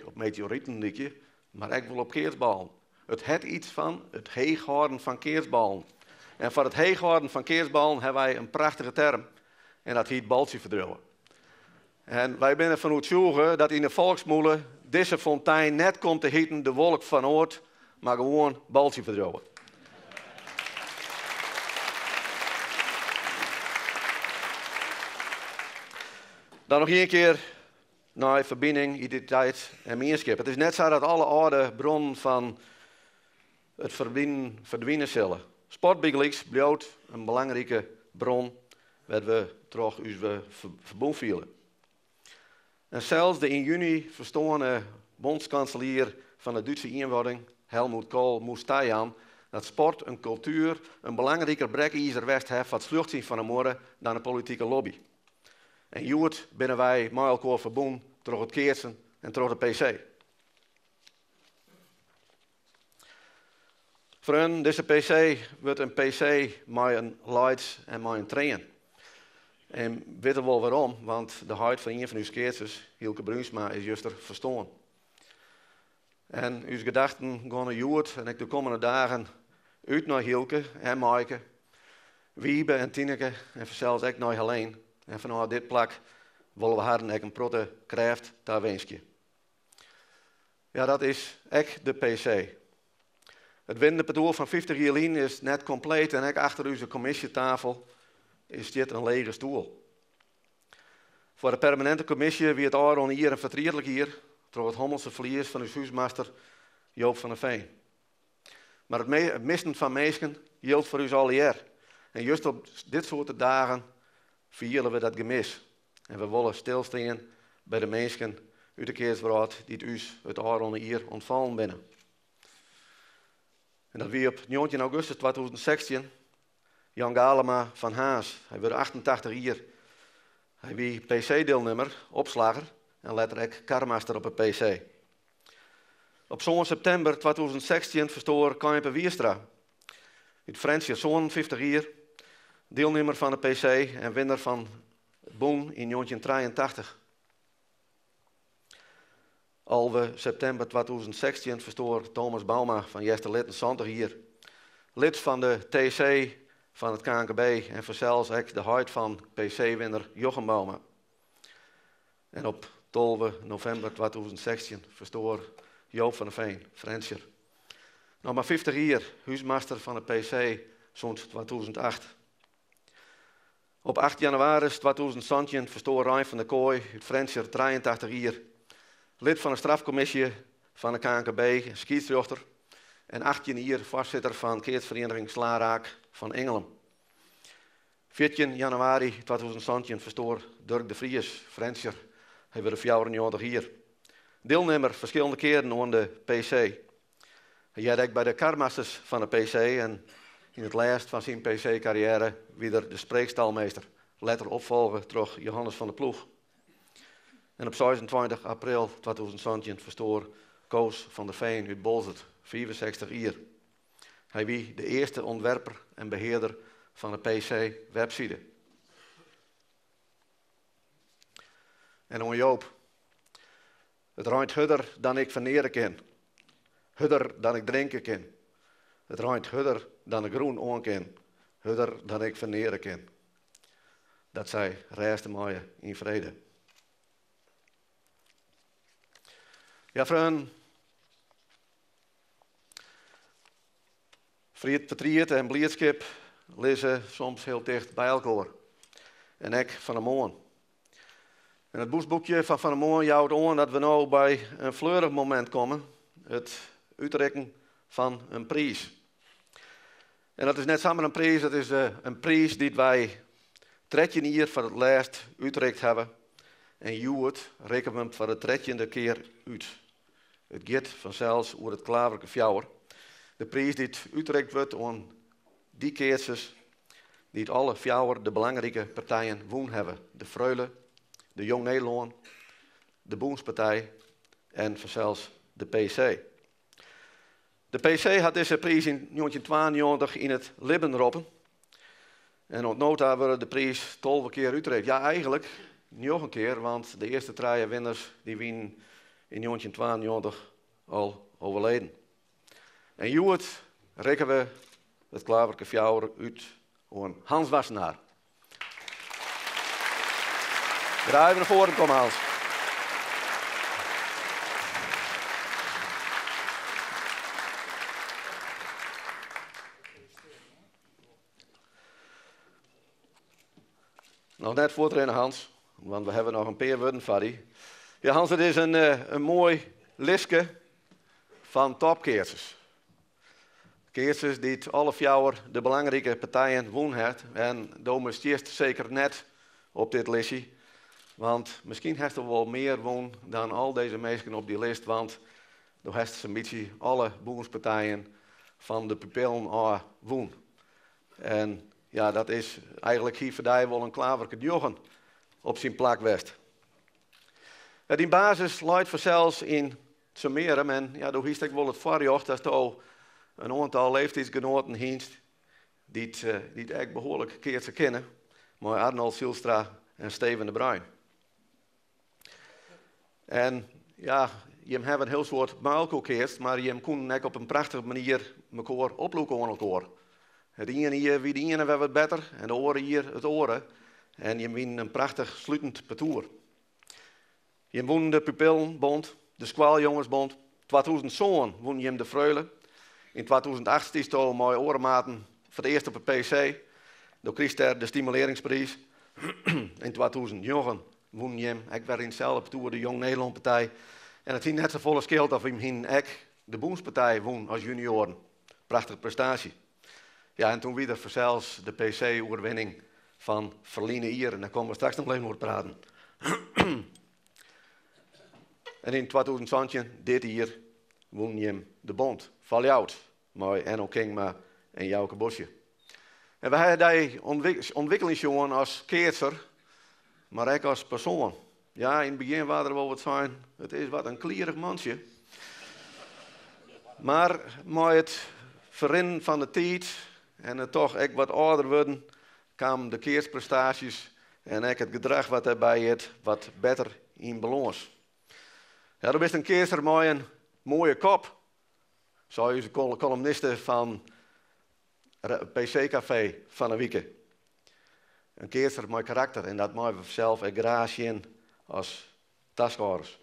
S1: op meteorieten liedje, maar echt wel op keersballen. Het heeft iets van het heeghouden van keersballen. En voor het heeghouden van keersballen hebben wij een prachtige term. En dat heet balsieverdrouwen. En wij zijn ervan overtuigd dat in de volksmolen deze fontein net komt te heten de wolk van Oort, maar gewoon balsieverdrouwen. Dan nog een keer naar verbinding, identiteit en gemeenschap. Het is net zo dat alle oude bronnen van het verdwijnen zullen. Sportbigleaks blijft een belangrijke bron waar we terug onze verbonden vielen. En zelfs de in juni verstoorde bondskanselier van de Duitse eenwording, Helmut Kohl, moest aan dat sport en cultuur een belangrijker brekijzer west heeft voor het vluchtzien van de morgen dan de politieke lobby. En Joert binnen wij met elkaar verbonden door het keersen en door de PC. Voor hen, deze PC wordt een PC met een lights en met een train. En weten we wel waarom, want de huid van een van uw keersers, Hielke Bruinsma, is juist er verstaan. En uw gedachten gaan naar Joert en ik de komende dagen uit naar Hielke en Maaike, Wiebe en Tineke en zelfs ik naar Helene. En vanuit dit plak willen we haar een protte kracht daar wensen. Ja, dat is echt de PC. Het windenpadoor van 50 jaar is net compleet en achter onze commissietafel is dit een lege stoel. Voor de permanente commissie wie het Aaron hier en vertrouwelijk hier, door het Hommelse vlies van uw huismaster Joop van der Veen. Maar het missen van mensen geldt voor u al hier. En juist op dit soort dagen vieren we dat gemis. En we willen stilstaan bij de mensen uit de Keersraad die het Aaron hier ontvallen binnen. En dat weer op 19 augustus 2016. Jan Galema van Haas, hij werd 88 jaar. Hij was PC-deelnemer, opslager en letterlijk karmaster op een PC. Op zo'n september 2016 verstoor Kampe Wierstra. Uit Fransje, zo'n 50 jaar, deelnemer van de PC en winnaar van het Boon in 1983. Alwe september 2016 verstoor Thomas Bauma van Jester Litten 20 jaar. Lid van de TC van het KNKB en vanzelfs ook de huid van PC-winner Jochem Bouma. En op 12 november 2016 verstoor Joop van der Veen, Frenscher. Nog maar 50 jaar, huismaster van de PC sinds 2008. Op 8 januari 2017 verstoor Rijn van der Kooi uit Frenscher 83 jaar. Lid van de strafcommissie van de KNKB, scheidsrechter. En 18 jaar voorzitter van keertsvereniging Slaraak van Engelum. 14 januari 2017 verstoor Dirk de Vries, Frenscher. Hij werd 94 jaar. Deelnemer verschillende keren aan de PC. Hij had ook bij de karmasters van de PC en in het laatst van zijn PC-carrière weer de spreekstalmeester. Letter opvolger terug Johannes van der Ploeg. En op 26 april 2017 verstoor Koos van der Veen uit Bolzert, 64 jaar. Hij was de eerste ontwerper en beheerder van de PC-website. En om Joop. Het ruimt hudder dan ik verneren kan. Hudder dan ik drinken kan. Het ruimt hudder dan ik groen aan kan. Hudder dan ik verneren kan. Dat zij reiste mooie in vrede. Ja, vrienden. Verdriet en blijdschap liggen soms heel dicht bij elkaar. En ik van de morgen. En het boekje van der Moon jouwt aan dat we nu bij een fleurig moment komen. Het uitreiken van een prijs. En dat is net samen een prijs, dat is een prijs die wij 13 jaar voor het laatst uitreikt hebben. En Juwet rekenen we hem voor de 13e keer uit. Het gaat vanzelfs over het klaverke fjouwer. De prijs die uitreikt wordt aan die keertjes die het alle fjouwer de belangrijke partijen woon hebben. De Freule, de Jong Nederland, de Boenspartij en vanzelfs de PC. De PC had deze prijs in 1992 in het Libben roepen. En op nota worden de prijs 12 keer uitgereikt. Ja, eigenlijk nog een keer, want de eerste 3 winners die winnen in 1992 al overleden. En Juwet rekenen we het klaverke fjouwer uit aan Hans Wassenaar. Ga even naar voren komen, Hans. Nog net voortrainen, Hans, want we hebben nog een paar woorden voor die. Ja, Hans, het is een mooi listje van topkeersers. Keersers die het alle fjouwer de belangrijke partijen woon heeft. En daarom eerst zeker net op dit listje. Want misschien heeft er wel meer woon dan al deze mensen op die lijst. Want dan heeft ze een beetje alle boenspartijen van de pupillen al woon. En ja, dat is eigenlijk hier voor die wel een klaverke jochen op zijn plak west. Ja, die basis luidt vanzelfs in Summeren. En ja, daar hiest ik wel het voorjocht dat er een aantal leeftijdsgenoten hienst die het echt behoorlijk keert te kennen. Maar Arnold Zielstra en Steven de Bruin. En ja, je hebben een heel soort muilkoekeerst, maar je kon ook op een prachtige manier elkaar oploeken aan elkaar. Het ene hier wie de ene weer wat beter en de oren hier het oren. En je wint een prachtig sluitend parcours. Je won de Pupillenbond, de Squaljongensbond. 2007 won je hem de Freule. In 2008 is het al mooie orenmaten voor de eerste op de PC. Dan kreeg hij de stimuleringsprijs. In 2009 won je hem, ik werd in hetzelfde parcours de Jong Nederland Partij. En het ging net zo volle scheelt of hem de Boenspartij won als junioren. Prachtige prestatie. Ja, en toen weer zelfs de PC-oorwinning van Verline hier. En daar komen we straks nog even over praten. En in 2017, dit jaar, won je hem de bond. Valjout. Mooi Enno Kingma en Jouke Bosje. En we hebben die ontwikkelingsjongen als keerser, maar ook als persoon. Ja, in het begin waren er wel wat zijn. Het is wat een klierig mansje. Maar met het verrennen van de tijd en het toch echt wat ouder worden, kwamen de keersprestaties en ook het gedrag wat daarbij het wat beter in balans. Ja, er is een keerser met een mooie kop. Zou je columnisten van PC-café van een week. Een keerster met karakter en dat maken we zelf en graag zien als taskhouders.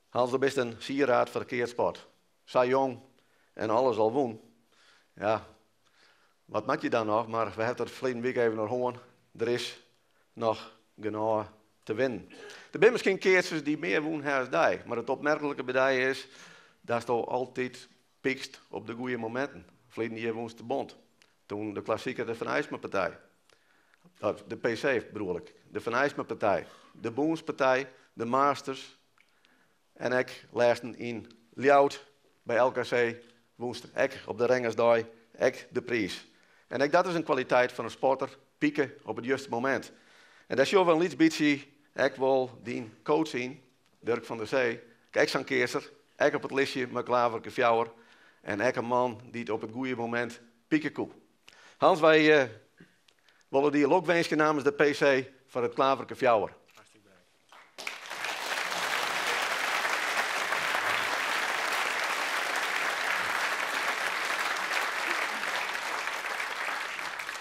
S1: Hans de best een sieraad voor de keersport. Zo jong en alles al woon. Ja, wat maak je dan nog? Maar we hebben het verleden week even nog gehoord. Er is nog genoeg te winnen. Er zijn misschien keersters die meer wonen als die. Maar het opmerkelijke bij die is dat je altijd piekst op de goede momenten. Verleden jaar woonst de Bond. Toen de klassieker de Van IJsma-partij. De PC bedoel ik. De Van IJsma-partij. De Boenspartij. De Masters. En ik leerden in Ljout bij LKC woensdag. Ik op de Rengersdag. Ik de prijs. En dat is een kwaliteit van een sporter. Pieken op het juiste moment. En dat is wel een iets beetje. Ik wil die coach zien. Dirk van der Zee. Kijk zo'n keerser. Ik op het listje met Klaverke Fjouwer. En ik een man die het op het goede moment pieken koe. Hans, wij willen die ook wensen namens de PC van het Klaverke Fjouwer.
S2: Hartstikke bedankt.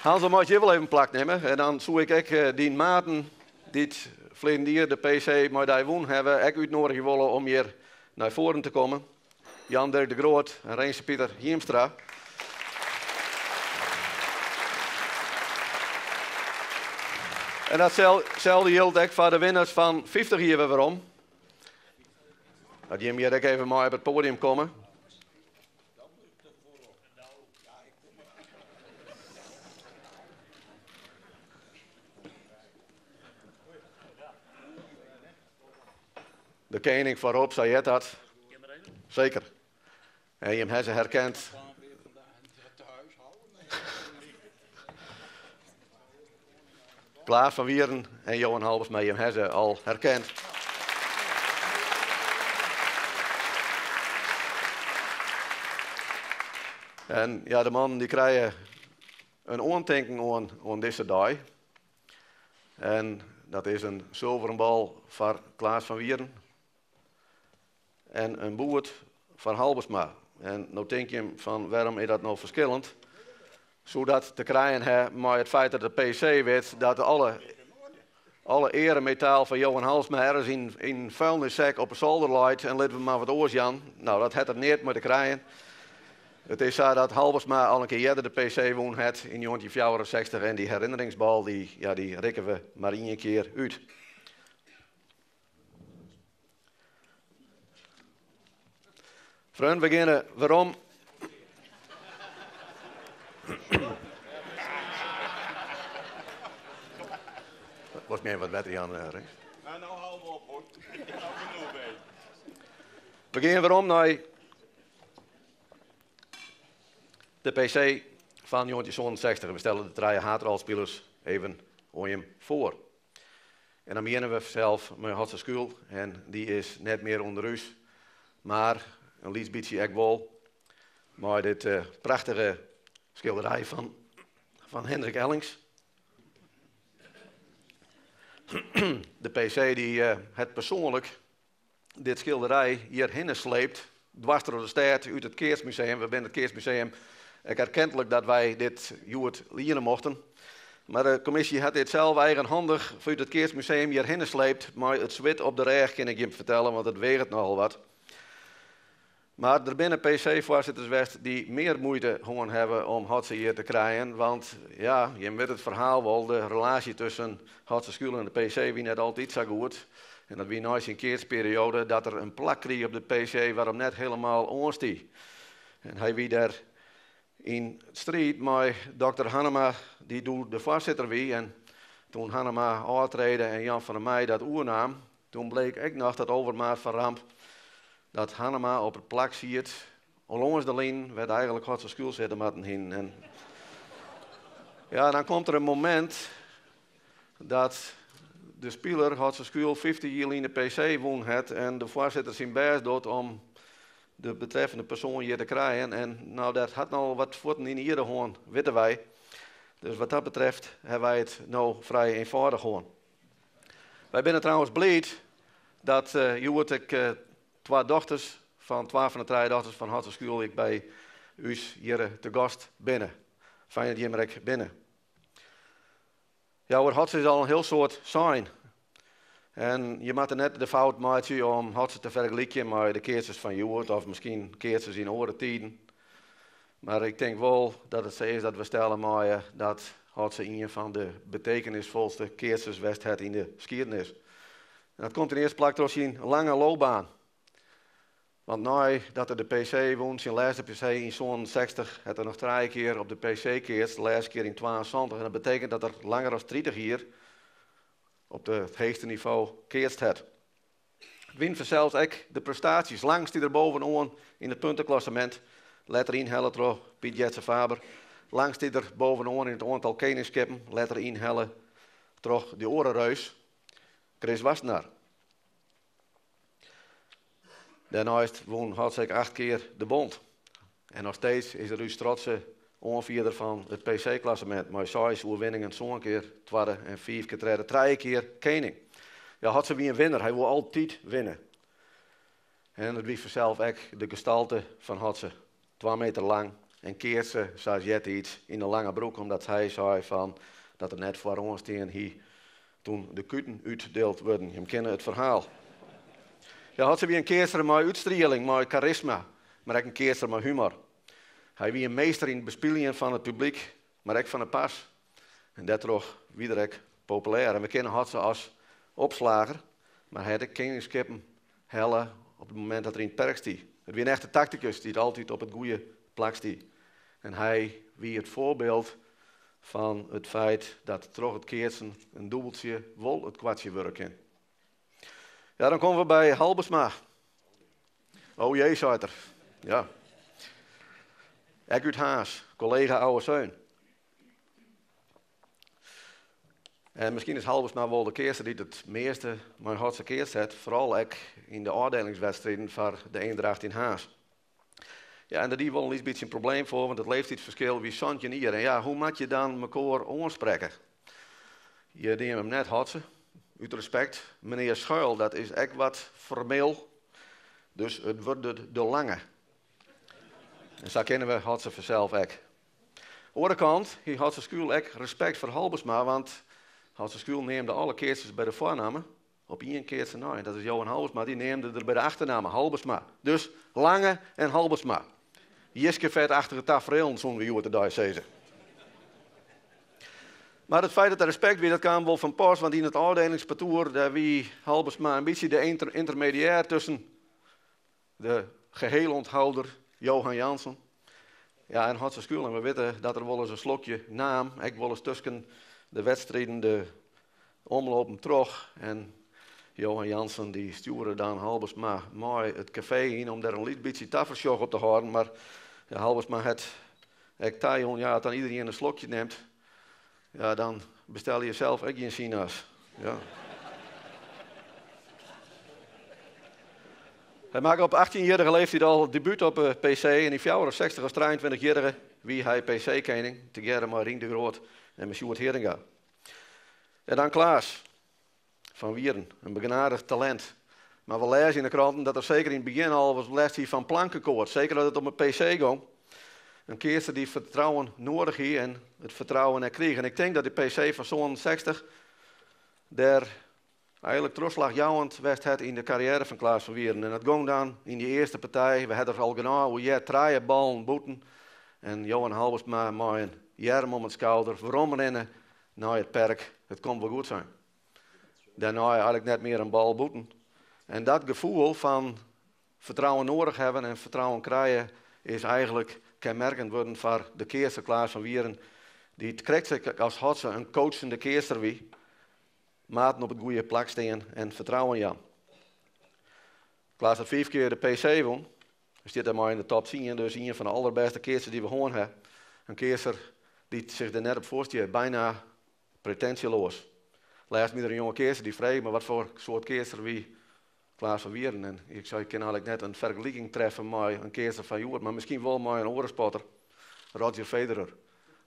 S1: Hans, dan moet je wel even plak nemen. En dan zou ik die maten die het verleden jaar de PC met die woon hebben, ik uitnodigen willen om hier naar voren te komen. Jan Dirk de Groot en Reense Pieter Hiemstra. En datzelfde geldt ook voor de winnaars van 50 jaar weer waarom. Dat je hier ook even maar op het podium komen. De koning voorop zei het dat. Zeker. En je hebt ze herkend. Klaas van Wieren en Johan Halbersma, je hebt ze al herkend. En ja, de mannen die krijgen een oordenking aan deze dag. En dat is een zilveren bal voor Klaas van Wieren. En een boert van Halbersma. En nou denk je van waarom is dat nou verschillend? Zodat te krijgen maar het feit dat de PC weet dat alle eremetaal van Johan Halbersma ergens in vuilniszak op een zolder leidt en laten we maar wat oors Jan. Nou, dat had er niet moeten krijgen. Het is zo dat Halbersma al een keer eerder de PC woon had in 1964 en die herinneringsbal die rikken we maar één keer uit. Vrienden, we beginnen waarom. Was meer wat beter aan rechts.
S2: Nou hou we op hoor. Nou genoeg mee.
S1: We beginnen waarom naar de PC van 1960. We stellen de drie haatralspelers even aan hem voor. En dan beginnen we zelf met Hotse School en die is net meer onder us, maar een lies beetje ik wel. Maar dit prachtige schilderij van Hendrik Ellings. De PC die het persoonlijk dit schilderij hierheen sleept, dwars door de stad uit het Keersmuseum. We zijn het Keersmuseum. Ik erkentelijk dat wij dit Joert leren mochten. Maar de commissie had dit zelf eigenhandig vanuit het Keersmuseum hierheen gesleept. Maar het zwit op de reg kan ik je vertellen, want het weegt nogal wat. Maar er binnen PC-voorzitters West die meer moeite gewoon hebben om Hotse hier te krijgen. Want ja, je weet het verhaal wel, de relatie tussen Hotse School en de PC wie net altijd zo goed. En dat wie nooit een keersperiode dat er een plak kreeg op de PC waarom net helemaal onstie. En hij wie daar in strijd met dokter Hannema, die doet de voorzitter wie. En toen Hannema aantreden en Jan van der Meij dat oernam, toen bleek ik nog dat overmaat van ramp. Dat Hannema op het plak ziet, langs de lijn werd eigenlijk Hotse School zitten moeten heen. En ja, dan komt er een moment dat de speler Hotse School 50 jaar in de PC woont het en de voorzitter zijn best doet om de betreffende persoon hier te krijgen. En nou, dat had nou wat voeten in ieder gewoon, weten wij. Dus wat dat betreft hebben wij het nou vrij eenvoudig gewoon. Wij zijn trouwens blij dat je twee dochters van 12 van de 3 dochters van Hotse School ik bij us hier te gast binnen. Fijn dat je me binnen. Ja, wat Hotse is al een heel soort zijn. En je moet er net de fout maken om Hotse te vergelijken met de keertjes van Joert of misschien keertjes in andere tijden. Maar ik denk wel dat het zo is dat we stellen maar dat Hotse een van de betekenisvolste keertjes west het in de geschiedenis. En dat komt in eerste plaats door een lange loopbaan. Want nadat er de PC woont, zijn laatste PC in zo'n 60, het er nog 3 keer op de PC keert, de laatste keer in 22. En dat betekent dat er langer dan 30 hier op het hoogste niveau keert het. Wint zelfs ook de prestaties, langs die er bovenaan in het puntenklassement. Let erin hellen door Piet Jetse Faber. Langs die er bovenaan in het aantal koningskippen. Let erin hellen door de orenreus Chris Wassenaar. Daarnaast won hartstikke 8 keer de bond. En nog steeds is er dus trotse aanvoerder van het PC-klassement. Maar 6 overwinningen, zo'n keer, 2 en 4 keer treden, 3 keer koning. Ja, had ze wie een winnaar, hij wil altijd winnen. En het wie vanzelf ook de gestalte van Hotse. 2 meter lang. En keert ze, zoals Jet iets, in een lange broek. Omdat hij zei van, dat er net voor ons hier toen de kuten uitdeeld werden. Je kent het verhaal. Ja, had ze weer een keerster met uitstraling, met charisma. Maar ook een keerster met humor. Hij wie een meester in het bespelen van het publiek, maar ook van de pas. En dat toch weer populair. En we kennen Hotse als opslager, maar hij had de koningskippen hellen op het moment dat er in het perk stiet. Het was een echte tacticus die het altijd op het goede plak stiet. En hij wie het voorbeeld van het feit dat toch het keertsen een dubbeltje wel het kwartje werken. Ja, dan komen we bij Halbersma. Oh jee, zei er. Ja. Ik uit Haas, collega oude zoon. En misschien is Halbersma wel de keerste die het meeste mijn hardste keer zet. Vooral ook in de afdelingswedstrijden voor de Eendracht in Haas. Ja, en daar die wel een beetje een probleem voor, want het leeftijdsverschil wie Santje hier. En ja, hoe moet je dan elkaar aanspreken? Je neemt hem net Hotse, uit respect. Meneer Schuil, dat is echt wat formeel. Dus het wordt de lange. En zo kennen we Hotse vanzelf ook. Aan de andere kant, hier Hotse School ook respect voor Halbersma, want Hotse School neemde alle keertjes bij de voornamen op 1 keertje na. En dat is Johan Halbersma, die neemde er bij de achternamen Halbersma. Dus Lange en Halbersma. Jiske vet achter het tafereel, zo'n wie het daar zeggen. Maar het feit dat er respect weer, dat kwam wel van pas, want in het afdelingsparcours, daar wie Halbersma een beetje de intermediair tussen de geheelonthouder Johan Jansen. Ja, en Hotse School. En we weten dat er wel eens een slokje naam, ik wel eens tussen de wedstrijden, de omlopen terug. En Johan Jansen die stuurde dan Halbersma mooi het café in om daar een beetje tafersjog op te houden. Maar ja, Halbersma het Tajon, ja, dan iedereen een slokje neemt, ja, dan bestel je zelf ook geen sinaas. Ja. Hij maakte op 18-jarige leeftijd al debuut op PC en in 64 als 23-jarige wie hij PC-kening, together met Rien de Groot en met Sjoerd Heringa. En dan Klaas van Wieren, een begenadigd talent. Maar we lezen in de kranten dat er zeker in het begin al was les hier van plankenkoord. Zeker dat het om een PC ging. Een keerste die vertrouwen nodig heeft en het vertrouwen er kreeg. En ik denk dat de PC van zo'n 60 daar eigenlijk terugslagjouwend werd het in de carrière van Klaas van Wieren. En dat ging dan in die eerste partij. We hadden er al genoeg hoe jij 3 ballen boeten. En Johan Halbersma met een jerm om het schouder. Waarom rennen naar het perk? Het kon wel goed zijn. Daarna eigenlijk net meer een bal boeten. En dat gevoel van vertrouwen nodig hebben en vertrouwen krijgen is eigenlijk kenmerkend worden voor de keerster Klaas van Wieren. Die het krijgt als Hotse een coachende keerster wie. Maten op het goede plak staan en vertrouwen Jan. Klaas had 5 keer de PC won. Hij zit er maar in de top 10, dus een van de allerbeste keersters die we gewoon hebben. Een keerster die zich er net op voorstelt, bijna pretentieloos. Laatst met een jonge keerster die vreemd, maar wat voor soort keerster wie Klaas van Wieren. En ik zou eigenlijk net een vergelijking treffen met een keerster van Joert, maar misschien wel met een oorenspotter, Roger Federer.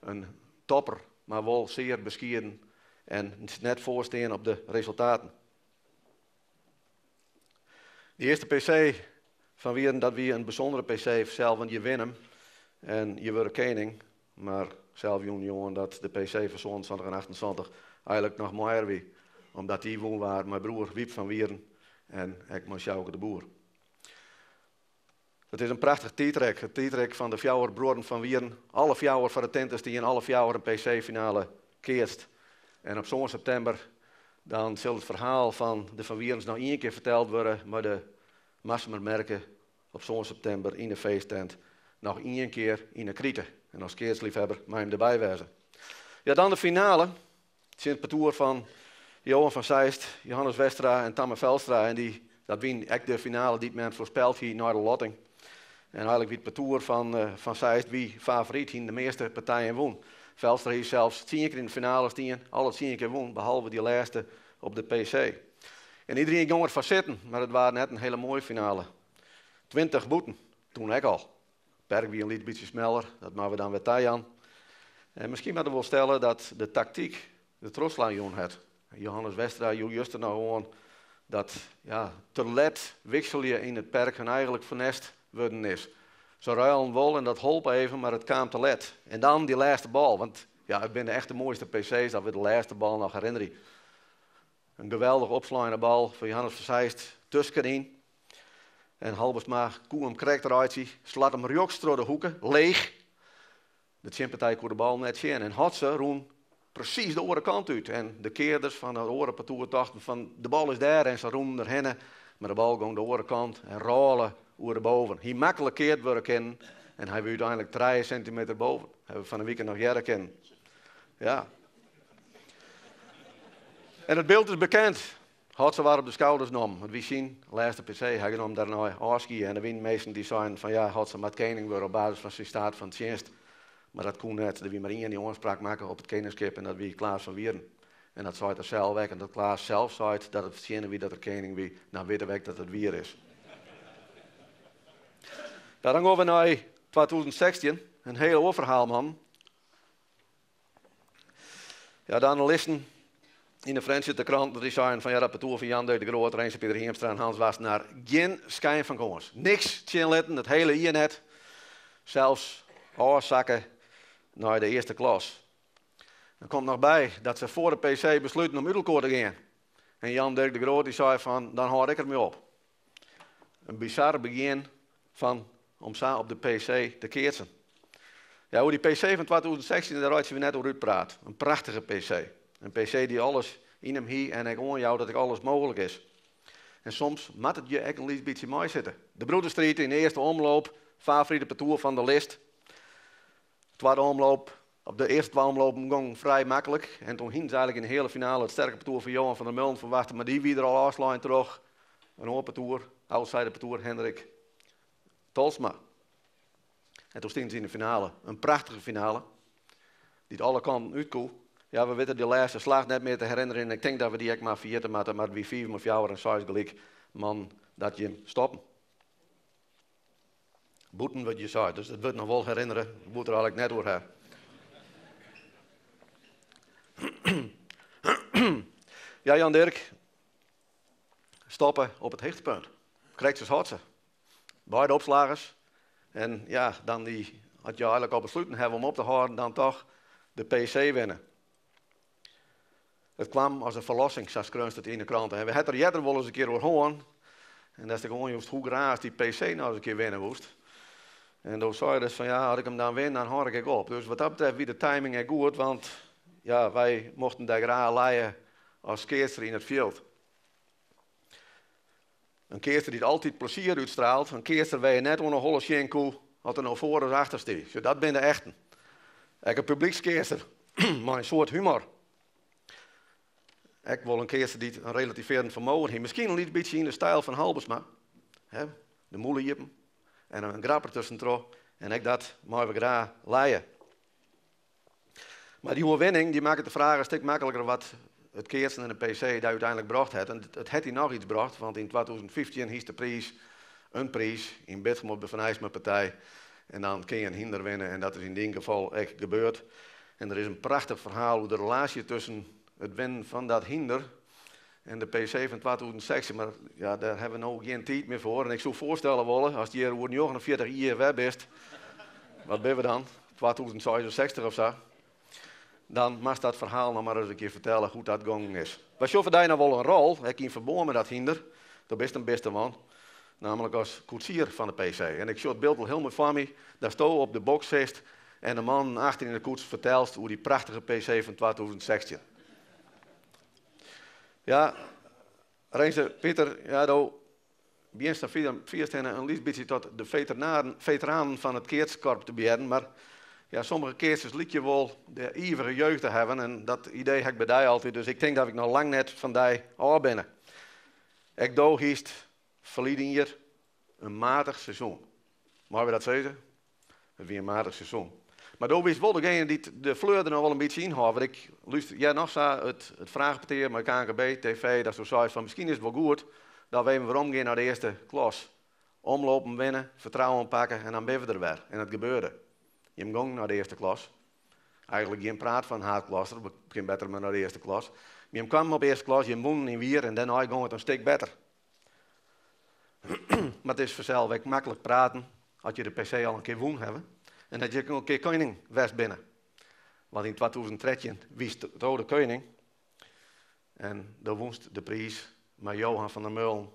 S1: Een topper, maar wel zeer bescheiden en net voorstaan op de resultaten. De eerste PC van Wieren, dat wie een bijzondere PC zelf, want je wint hem En je wordt koning, maar zelf jongen dat de PC van 27 en 28 eigenlijk nog mooier wie. Omdat die woon waar mijn broer Wiep van Wieren en ik Sjouke de Boer. Het is een prachtig tijdrek. Het tijdrek van de fjouwer broeren van Wieren. Alle fjouwer van de tentes die in alle fjouwer een PC-finale keerst. En op zo'n september dan zal het verhaal van de Van Wierens nog één keer verteld worden. Maar de massamermerken op zo'n september in de feesttent nog één keer in de krieten. En als keersliefhebber mag je hem erbij wezen. Ja, dan de finale. Sint Patoer van Johan van Zeist, Johannes Westra en Tamme Velstra. En dat wien echt de finale die men voorspelt hier naar de lotting. En eigenlijk wie het Patoer van Zeist wie favoriet in de meeste partijen won. Velstra heeft zelfs 10 keer in de finale staan, alle 10 keer won, behalve die laatste op de PC. En iedereen ging ervan zitten, maar het was net een hele mooie finale. 20 boeten, toen ik al. Berg wie een beetje sneller, dat maken we dan weer tijd aan. En misschien moeten we wel stellen dat de tactiek de Troslaan had. Johannes Westra, juist er nou gewoon dat te let wissel je in het perk en eigenlijk vernest worden is. Ze ruilen wel en dat hielp even, maar het kwam te let. En dan die laatste bal, want ja, het zijn echt de mooiste PC's dat we de laatste bal nog herinneren. Een geweldig opslaande bal van Johannes van Zeist tussenin. En Halbersma koe hem correct eruit, slaat hem rjoks door de hoeken, leeg. De Tjimpartij kon de bal net zien en Hotse roen precies de andere kant uit. En de keerders van de orenpartoer dachten van de bal is daar en ze roen erheen. Maar de bal ging de andere kant en rollen over boven. Hij makkelijk keert worden kennen en hij wil uiteindelijk 3 centimeter boven. Hebben we van de weekend nog jaren kennen. Ja. En het beeld is bekend. Hotse waren op de schouders genomen. Want wie zien, laatste PC, hij genomen daarna Oski en de winmeesten die zeiden van ja, Hotse moet koning worden op basis van zijn staat van het dienst. Maar dat kon net. Er wie maar één die onspraak maken op het koningskip en dat wie Klaas van Wieren. En dat zei er zelf weg en dat Klaas zelf zei dat het zien wie dat er koning wie, nou weten we dat het Wier is. Ja, dan gaan we naar 2016, een heel oververhaal man. Ja, de analisten in de Friendship de krant die zeiden van ja, dat Patoer van Jan de Groot, Reinse Pieter Heemstra en Hans was naar geen schijn van kans. Niks tjinletten, het hele hier net. Zelfs oorzakken naar de eerste klas. Er komt nog bij dat ze voor de PC besluiten om Udelkoor te gaan. En Jan Dirk de Groot die zei van, dan houd ik ermee op. Een bizarre begin van om zo op de PC te keersen. Ja, hoe die PC van 2016, daar had je net over uitpraat. Een prachtige PC. Een PC die alles in hem hier en ik hoor jou dat ik alles mogelijk is. En soms moet het je echt een beetje mooi zitten. De Broederstriet in de eerste omloop, favoriete parcours van de list. Tweede omloop, op de eerste 2 omlopen ging vrij makkelijk. En toen ging ze eigenlijk in de hele finale het sterke parcours van Johan van der Mullen verwachten. Maar die weer er al afslaan terug. Een hoor parcours, outsider parcours, Hendrik Tolsma. En toen stond ze in de finale. Een prachtige finale. Die het alle kanten uitkomt. Ja, we weten de laatste slag net meer te herinneren. En ik denk dat we die echt maar vergeten moeten. Maar wie 4 of jou en 6 gelijk. Man, dat je stoppen. Boeten wat je zei. Dus dat wordt nog wel herinneren. Ik moet er eigenlijk net door hebben. Ja, Jan Dirk. Stoppen op het hoogtepunt. Krijgt ze Hotse. Beide opslagers. En ja, dan had je eigenlijk al besloten hebben om op te houden. Dan toch de PC winnen. Het kwam als een verlossing, zoals Kreunst het in de krant. En we hadden er jeder wel eens een keer over horen. En dat is gewoon juist hoe graag die PC nou eens een keer winnen moest. En toen zei je dus van ja, als ik hem dan win, dan hoor ik op. Dus wat dat betreft wie de timing is goed, want ja, wij mochten daar graag leiden als keerster in het veld. Een keerster die altijd plezier uitstraalt. Een keerster waar je net onder holle schenkel wat er nou voor of achter staat. Dus dat ben de echten. Ik een publiekskeerster, maar een soort humor. Ik wil een keerster die een relativerend vermogen heeft. Misschien een beetje in de stijl van Halbersma. De moelenjeppen. En een grapper tussendoor. En ik dat maar we graag leiden. Maar die overwinning die maakt de vraag een stuk makkelijker wat het keersen en de PC daar uiteindelijk bracht heeft. En het heeft hij nog iets gebracht, want in 2015 hield de prijs een prijs in Bethlehem op de Van IJsma partij. En dan kun je een hinder winnen en dat is in dit geval echt gebeurd. En er is een prachtig verhaal hoe de relatie tussen het winnen van dat hinder en de PC van 2016, maar ja, daar hebben we nou geen tijd meer voor. En ik zou voorstellen willen, als die hier over 49 jaar weg is, wat ben we dan? 2066 of zo. Dan mag dat verhaal nog maar eens een keer vertellen hoe dat gegaan is. Wij sjoffen daar nou wel een rol, ik in verbonden met dat hinder. Dat is een beste man. Namelijk als koetsier van de PC. En ik zie het beeld wel helemaal voor me. Daar sto op de box zit en de man achter in de koets vertelt hoe die prachtige PC van 2016. Ja, Reinse, Pieter, ja, dan begint een liefst beetje tot de veteranen van het keertskorp te beheerden. Maar ja, sommige keertjes liet je wel de ivere jeugd te hebben. En dat idee heb ik bij die altijd. Dus ik denk dat ik nog lang net van die af ben. Ik doe hiest verleden jaar een matig seizoen. Mag we dat zeggen? Het weer een matig seizoen. Maar toen wist wel degene die de fleur er nog wel een beetje in had. Ik luister, ja, nog zo het vraagpartier met KNGB, TV, dat zo zei van misschien is het wel goed dat we even weer omgaan naar de eerste klas. Omlopen, winnen, vertrouwen pakken en dan ben we er weer. En het gebeurde. Je ging naar de eerste klas. Eigenlijk geen praat van haatklaster, we beginnen beter maar naar de eerste klas. Je kwam op de eerste klas, je woonde in Wier en daarna ging het een stuk beter. Maar het is vanzelf makkelijk praten als je de PC al een keer woon hebben. En dat je ook een keer koning was binnen. Want in 2013 wies de rode koning. En daar woonst de prijs met Johan van der Meulen.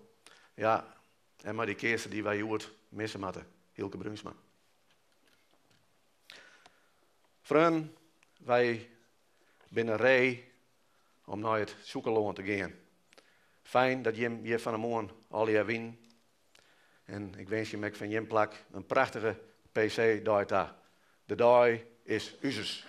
S1: Ja, en maar die keersen die wij hoort missen moeten. Hilke Bruinsma. Vrienden, wij binnen rij om naar het zoekerloon te gaan. Fijn dat je hier van de morgen al je wint. En ik wens je met van je plak een prachtige PC-dag. De dag is uzes.